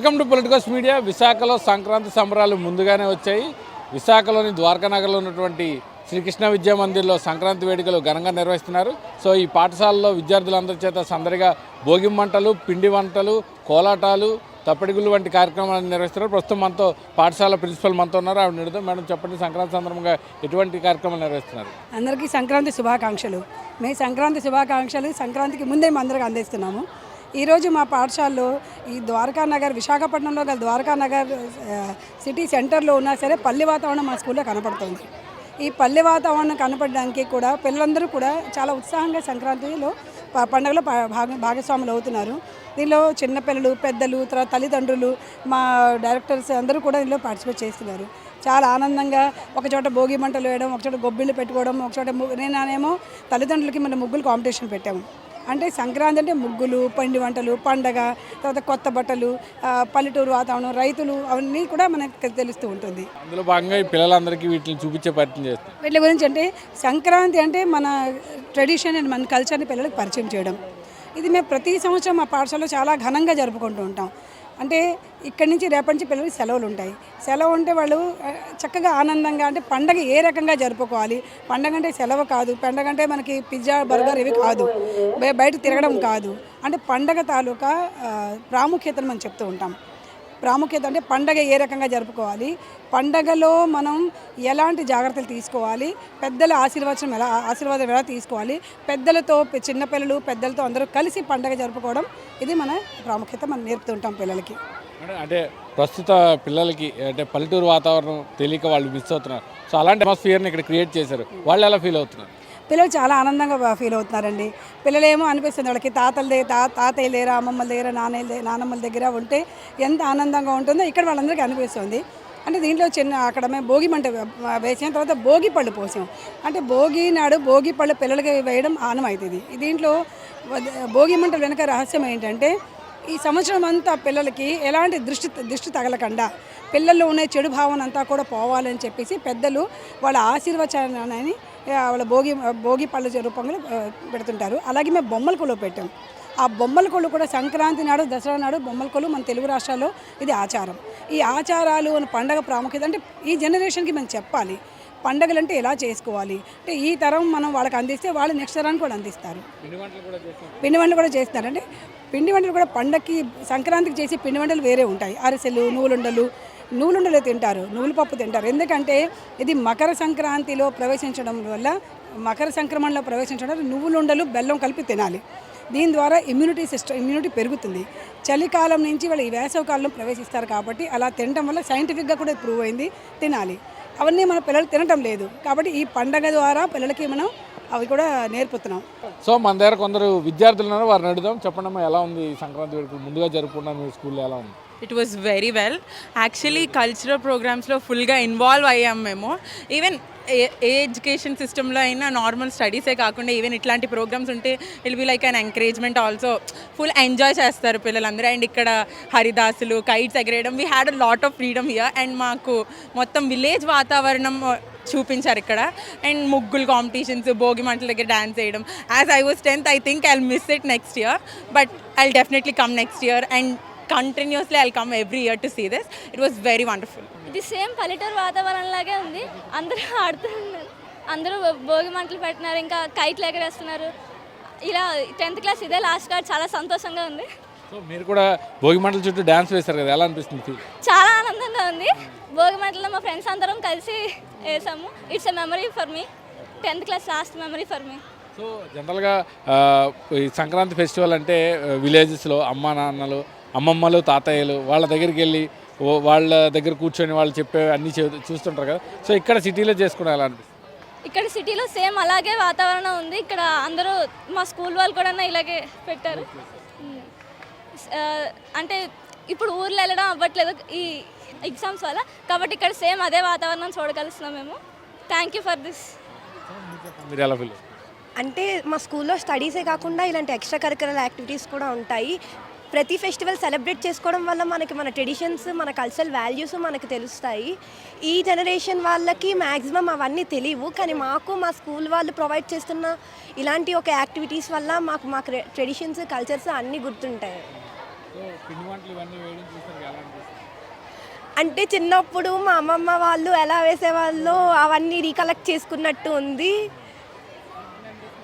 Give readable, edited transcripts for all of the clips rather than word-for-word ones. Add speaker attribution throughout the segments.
Speaker 1: Welcome to politicals media. విశాఖలో సంక్రాంతి సంబరాలు ముందుగానే వచ్చాయి. విశాఖలోని ద్వారకానగర్లో ఉన్నటువంటి శ్రీకృష్ణ విద్యా మందిర్లో సంక్రాంతి వేడుకలు ఘనంగా నిర్వహిస్తున్నారు. సో ఈ పాఠశాలలో విద్యార్థులందరి చేత సందడిగా భోగి మంటలు, పిండి వంటలు, కోలాటాలు, తప్పిడిగుళ్ళు వంటి కార్యక్రమాలను నిర్వహిస్తున్నారు. ప్రస్తుతం మనతో పాఠశాల ప్రిన్సిపల్ మనతో ఉన్నారు. ఆవిడ నిడుదాం. మేడం చెప్పండి, సంక్రాంతి సందర్భంగా ఎటువంటి కార్యక్రమాలు నిర్వహిస్తున్నారు?
Speaker 2: అందరికీ సంక్రాంతి శుభాకాంక్షలు. మేము సంక్రాంతికి ముందే మా అందరికి అందిస్తున్నాము. ఈరోజు మా పాఠశాలలో ఈ ద్వారకానగర్, విశాఖపట్నంలో గల ద్వారకానగర్ సిటీ సెంటర్లో ఉన్నా సరే పల్లె వాతావరణం మా స్కూల్లో కనపడుతుంది. ఈ పల్లె వాతావరణం కనపడడానికి కూడా పిల్లలందరూ కూడా చాలా ఉత్సాహంగా సంక్రాంతిలో పండుగలో భాగస్వాములు అవుతున్నారు. దీనిలో చిన్నపిల్లలు, పెద్దలు, తర్వాత తల్లిదండ్రులు, మా డైరెక్టర్స్ అందరూ కూడా దీనిలో పార్టిసిపేట్ చేస్తున్నారు. చాలా ఆనందంగా ఒకచోట భోగి మంటలు వేయడం, ఒకచోట గొబ్బిళ్ళు పెట్టుకోవడం, ఒకచోట నేనేమో తల్లిదండ్రులకి మన ముగ్గులు కాంపిటీషన్ పెట్టాము. అంటే సంక్రాంతి అంటే ముగ్గులు, పిండి వంటలు, పండగ, తర్వాత కొత్త బట్టలు, పల్లెటూరు వాతావరణం, రైతులు అవన్నీ కూడా మనకు తెలుస్తూ ఉంటుంది.
Speaker 1: అందులో భాగంగా ఈ పిల్లలందరికీ వీటిని చూపించే ప్రయత్నం చేస్తాం.
Speaker 2: వీటి గురించి అంటే సంక్రాంతి అంటే మన ట్రెడిషన్ అండ్ మన కల్చర్ని పిల్లలకు పరిచయం చేయడం. ఇది మేము ప్రతి సంవత్సరం మా పాఠశాలలో చాలా ఘనంగా జరుపుకుంటూ ఉంటాం. అంటే ఇక్కడి నుంచి రేపటి నుంచి పిల్లలకి సెలవులు ఉంటాయి. సెలవు ఉంటే వాళ్ళు చక్కగా ఆనందంగా, అంటే పండగ ఏ రకంగా జరుపుకోవాలి, పండగ అంటే సెలవు కాదు, పండగ అంటే మనకి పిజ్జా, బర్గర్ ఇవి కాదు, బయట తిరగడం కాదు. అంటే పండగ తాలూకా ప్రాముఖ్యతను మనం చెప్తూ ఉంటాం. ప్రాముఖ్యత అంటే పండగ ఏ రకంగా జరుపుకోవాలి, పండగలో మనం ఎలాంటి జాగ్రత్తలు తీసుకోవాలి, పెద్దల ఆశీర్వాదం ఎలా తీసుకోవాలి, పెద్దలతో, చిన్నపిల్లలు పెద్దలతో అందరూ కలిసి పండగ జరుపుకోవడం, ఇది మన ప్రాముఖ్యత మనం నేర్పుతుంటాం పిల్లలకి.
Speaker 1: అంటే ప్రస్తుత పిల్లలకి అంటే పల్లెటూరు వాతావరణం తెలియక వాళ్ళు మిస్ అవుతున్నారు. సో అలాంటి అట్మాస్ఫియర్ని ఇక్కడ క్రియేట్ చేశారు. వాళ్ళు ఎలా ఫీల్ అవుతున్నారు?
Speaker 2: పిల్లలు చాలా ఆనందంగా ఫీల్ అవుతున్నారండి. పిల్లలేమో అనిపిస్తుంది వాళ్ళకి తాతయ్య దగ్గర, అమ్మమ్మల దగ్గర, నానమ్మల దగ్గర ఉంటే ఎంత ఆనందంగా ఉంటుందో ఇక్కడ వాళ్ళందరికీ అనిపిస్తుంది. అంటే దీంట్లో అక్కడ మేము భోగి మంట వేసిన తర్వాత భోగి పళ్ళు పోసాం. అంటే భోగి నాడు భోగి పళ్ళు పిల్లలకి వేయడం ఆనమవుతుంది. దీంట్లో భోగి మంటల వెనుక రహస్యం ఏంటంటే ఈ సంవత్సరం అంతా పిల్లలకి ఎలాంటి దృష్టి తగలకుండా పిల్లల్లో ఉన్న చెడు భావన అంతా కూడా పోవాలని చెప్పేసి పెద్దలు వాళ్ళ ఆశీర్వచనాన్ని వాళ్ళ భోగి పళ్ళ రూపంలో పెడుతుంటారు. అలాగే మేము బొమ్మల కొలువు పెట్టాం. ఆ బొమ్మల కొలువు కూడా సంక్రాంతి నాడు, దసరా నాడు బొమ్మల కొలువు మన తెలుగు రాష్ట్రాల్లో ఇది ఆచారం. ఈ ఆచారాలు పండగ ప్రాముఖ్యత అంటే ఈ జనరేషన్కి మేము చెప్పాలి పండుగలు అంటే ఎలా చేసుకోవాలి. అంటే ఈ తరం మనం వాళ్ళకి అందిస్తే వాళ్ళు నెక్స్ట్ తరానికి కూడా అందిస్తారు. పిండి వంటలు కూడా చేస్తారు. అంటే పిండి వంటలు కూడా పండగకి, సంక్రాంతికి చేసే పిండి వంటలు వేరే ఉంటాయి. అరిసెలు, నువ్వులుండలు తింటారు, నువ్వుల పప్పు తింటారు. ఎందుకంటే ఇది మకర సంక్రాంతిలో ప్రవేశించడం వల్ల, మకర సంక్రమణలో ప్రవేశించడం నువ్వులుండలు, బెల్లం కలిపి తినాలి. దీని ద్వారా ఇమ్యూనిటీ పెరుగుతుంది. చలికాలం నుంచి వాళ్ళు ఈ వేసవికాలంలో ప్రవేశిస్తారు కాబట్టి అలా తినడం వల్ల సైంటిఫిక్గా కూడా ప్రూవ్ అయింది, తినాలి. అవన్నీ మన పిల్లలు తినటం లేదు కాబట్టి ఈ పండగ ద్వారా పిల్లలకి మనం అవి కూడా నేర్పుతున్నాం.
Speaker 1: సో మన దగ్గర కొందరు విద్యార్థులు ఉన్నారు, వారిని అడుగుదాం. చెప్పండి, ఎలా ఉంది సంక్రాంతి వేడుకలు ముందుగా జరుపుకున్నాం మీ స్కూల్లో, ఎలా ఉంది?
Speaker 3: It was very well. Actually cultural ప్రోగ్రామ్స్లో ఫుల్గా ఇన్వాల్వ్ అయ్యాం మేము. ఈవెన్ ఏ ఎడ్యుకేషన్ సిస్టంలో అయినా నార్మల్ స్టడీసే కాకుండా ఈవెన్ ఇట్లాంటి ప్రోగ్రామ్స్ ఉంటే it'll be like an encouragement also. Full enjoy చేస్తారు పిల్లలందరూ. అండ్ ఇక్కడ హరిదాసులు, కైట్స్ ఎగరేయడం, we had a lot of freedom here. And మాకు మొత్తం విలేజ్ వాతావరణం చూపించారు ఇక్కడ. అండ్ ముగ్గులు కాంపిటీషన్స్, భోగి మంటల దగ్గర డాన్స్ చేయడం. As I was 10th, I think I'll miss it next year, but I'll definitely come next year and continuously I'll come every year to see this. It was very wonderful.
Speaker 4: ఇది same పల్లెటూరు వాతావరణం లాగే ఉంది. అందరూ ఆడుతున్నారు, అందరూ భోగి మంటలు పెట్టినారు, ఇంకా కైట్లు ఎగరేస్తున్నారు. ఇలా 10th క్లాస్ ఇదే లాస్ట్ కార్డ్. చాలా సంతోషంగా ఉంది.
Speaker 1: సో మీరు కూడా భోగి మంటల చుట్టూ డాన్స్ వేశారు కదా, ఎలా అనిపిస్తుంది?
Speaker 4: చాలా ఆనందంగా ఉంది. భోగి మంటల్లో మా ఫ్రెండ్స్ అందరం కలిసి వేసాము. It's a memory for me. 10th class last memory for me.
Speaker 1: So జనరల్గా ఈ సంక్రాంతి ఫెస్టివల్ అంటే విలేజెస్లో అమ్మమ్మలు, తాతయ్యలు వాళ్ళ దగ్గరికి వెళ్ళి వాళ్ళ దగ్గర కూర్చొని వాళ్ళు చెప్పే అన్నీ చూస్తుంటారు కదా. సో ఇక్కడ సిటీలో చేసుకునే ఎలా అనిపిస్తుంది?
Speaker 4: ఇక్కడ సిటీలో సేమ్ అలాగే వాతావరణం ఉంది. ఇక్కడ అందరూ మా స్కూల్ వాళ్ళు కూడా ఇలాగే పెట్టారు. అంటే ఇప్పుడు ఊర్లో వెళ్ళడం అవ్వట్లేదు ఈ ఎగ్జామ్స్ వల్ల, కాబట్టి ఇక్కడ సేమ్ అదే వాతావరణం చూడగలుస్తున్నాం మేము. Thank you for this.
Speaker 1: మీరు ఎలా ఫీల్?
Speaker 5: అంటే మా స్కూల్లో స్టడీసే కాకుండా ఇలాంటి ఎక్స్ట్రా కరిక్యులర్ యాక్టివిటీస్ కూడా ఉంటాయి. ప్రతి ఫెస్టివల్ సెలబ్రేట్ చేసుకోవడం వల్ల మనకి మన ట్రెడిషన్స్, మన కల్చరల్ వాల్యూస్ మనకు తెలుస్తాయి. ఈ జనరేషన్ వాళ్ళకి మ్యాక్సిమం అవన్నీ తెలియవు, కానీ మాకు మా స్కూల్ వాళ్ళు ప్రొవైడ్ చేస్తున్న ఇలాంటి ఒక యాక్టివిటీస్ వల్ల మాకు ట్రెడిషన్స్, కల్చర్స్ అన్నీ గుర్తుంటాయి.
Speaker 1: సో పిండి వంటలు ఇవన్నీ వేయడం చూస్తారు ఎలా అనిపిస్తుంది?
Speaker 5: అంటే చిన్నప్పుడు మా అమ్మమ్మ వాళ్ళు ఎలా వేసేవాళ్ళు అవన్నీ రీకలెక్ట్ చేసుకున్నట్టు ఉంది.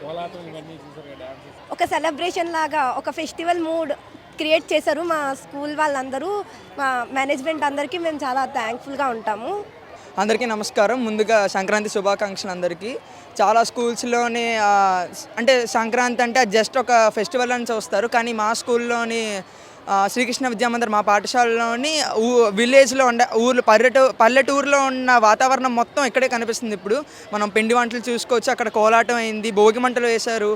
Speaker 1: కోలాటం ఇవన్నీ చూసారు డాన్సెస్.
Speaker 5: ఒక సెలబ్రేషన్ లాగా ఒక ఫెస్టివల్ మూడ్ క్రియేట్ చేశారు మా స్కూల్ వాళ్ళందరూ. మా మేనేజ్మెంట్ అందరికీ మేము చాలా థ్యాంక్ఫుల్గా ఉంటాము.
Speaker 6: అందరికీ నమస్కారం. ముందుగా సంక్రాంతి శుభాకాంక్షలు అందరికీ. చాలా స్కూల్స్లోని అంటే సంక్రాంతి అంటే జస్ట్ ఒక ఫెస్టివల్ అని చూస్తారు, కానీ మా స్కూల్లోని శ్రీకృష్ణ విద్యామందిర్ మా పాఠశాలలోని విలేజ్లో ఉండే పల్లెటూరులో ఉన్న వాతావరణం మొత్తం ఇక్కడే కనిపిస్తుంది. ఇప్పుడు మనం పిండి వంటలు చూసుకోవచ్చు, అక్కడ కోలాటం అయింది, భోగి మంటలు వేశారు.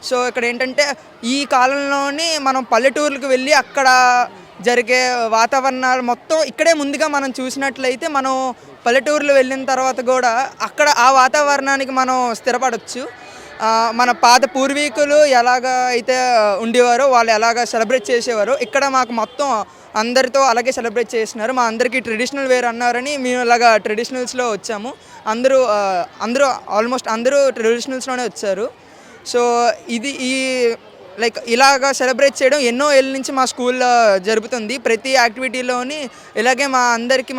Speaker 6: సో ఇక్కడ ఏంటంటే ఈ కాలంలోని మనం పల్లెటూర్లకు వెళ్ళి అక్కడ జరిగే వాతావరణాలు మొత్తం ఇక్కడే ముందుగా మనం చూసినట్లయితే మనం పల్లెటూరులో వెళ్ళిన తర్వాత కూడా అక్కడ ఆ వాతావరణానికి మనం స్థిరపడవచ్చు. మన పాత పూర్వీకులు ఎలాగ అయితే ఉండేవారో వాళ్ళు ఎలాగ సెలబ్రేట్ చేసేవారో ఇక్కడ మాకు మొత్తం అందరితో అలాగే సెలబ్రేట్ చేస్తున్నారు. మా అందరికీ ట్రెడిషనల్ వేర్ అన్నారని మేము ఇలాగ ట్రెడిషనల్స్లో వచ్చాము. అందరూ ఆల్మోస్ట్ అందరూ ట్రెడిషనల్స్లోనే వచ్చారు. సో ఇది లైక్ ఇలాగ సెలబ్రేట్ చేయడం ఎన్నో ఏళ్ళ నుంచి మా స్కూల్లో జరుగుతుంది. ప్రతి యాక్టివిటీలోని ఇలాగే మా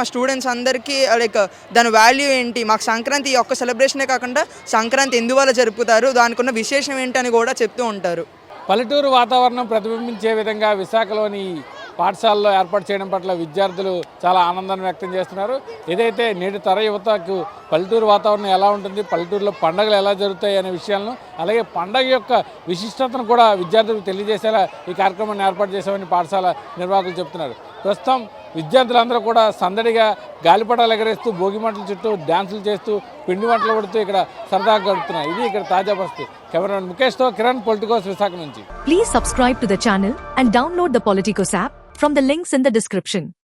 Speaker 6: స్టూడెంట్స్ అందరికీ లైక్ దాని వాల్యూ ఏంటి, మాకు సంక్రాంతి ఈ ఒక్క సెలబ్రేషనే కాకుండా సంక్రాంతి ఎందువల్ల జరుపుతారు, దానికి ఉన్న విశేషం ఏంటని కూడా చెప్తూ ఉంటారు.
Speaker 1: పల్లెటూరు వాతావరణం ప్రతిబింబించే విధంగా విశాఖలోని పాఠశాలలో ఏర్పాటు చేయడం పట్ల విద్యార్థులు చాలా ఆనందాన్ని వ్యక్తం చేస్తున్నారు. ఏదైతే నేటి తర యువతకు పల్లెటూరు వాతావరణం ఎలా ఉంటుంది, పల్లెటూరులో పండుగలు ఎలా జరుగుతాయి అనే విషయాలను, అలాగే పండుగ యొక్క విశిష్టతను కూడా విద్యార్థులకు తెలియజేసేలా ఈ కార్యక్రమాన్ని ఏర్పాటు చేశామని పాఠశాల నిర్వాహకులు చెప్తున్నారు. ప్రస్తుతం విద్యార్థులందరూ కూడా సందడిగా గాలిపటాలు ఎగరేస్తూ భోగి మంటల చుట్టూ డ్యాన్సులు చేస్తూ పిండి వంటలు కొడుతూ ఇక్కడ సరదాగా గడుపుతున్నారు. ఇది ఇక్కడ తాజా పరిస్థితి. కెమెరామెన్ ముఖేష్తో కిరణ్, పొలిటికోస్, విశాఖ నుంచి.
Speaker 7: Please subscribe to the channel and download the Politicos app from the links in the description.